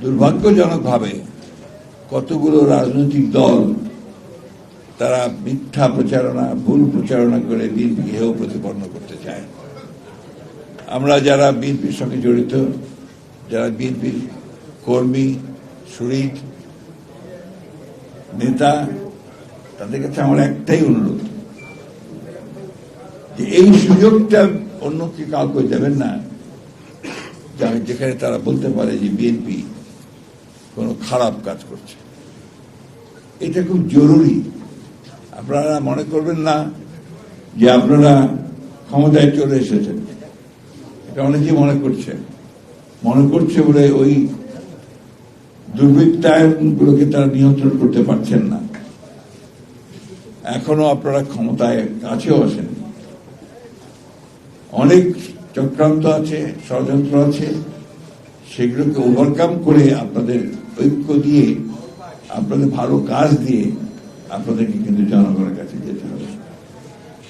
দুর্ভাগ্যজনকভাবে কতগুলো রাজনৈতিক দল তারা মিথ্যা প্রচারণা, ভুল প্রচারণা করে বিএনপি হেয় প্রতিপন্ন করতে চায়। আমরা যারা বিএনপির সঙ্গে জড়িত, যারা বিএনপির কর্মী, শরীর, নেতা, তাদের কাছে আমার একটাই অনুরোধ যে এই সুযোগটা অন্যকে কাউকে দেবেন না, যেখানে তারা বলতে পারে যে বিএনপি কোনো খারাপ কাজ করছে। এটা খুব জরুরি। আপনারা মনে করবেন না যে আপনারা ক্ষমতায় চলে এসেছেন, এটা অনেকেই মনে করছে বলে ওই দুর্বৃত্তায়নগুলোকে তারা নিয়ন্ত্রণ করতে পারছেন না। এখনো আপনারা ক্ষমতায় কাছেও আসেন, অনেক চক্রান্ত আছে, ষড়যন্ত্র আছে, সেগুলোকে ওভারকাম করে আপনাদের ঐক্য দিয়ে, আপনাদের ভালো কাজ দিয়ে আপনাদেরকে কিন্তু জনগণের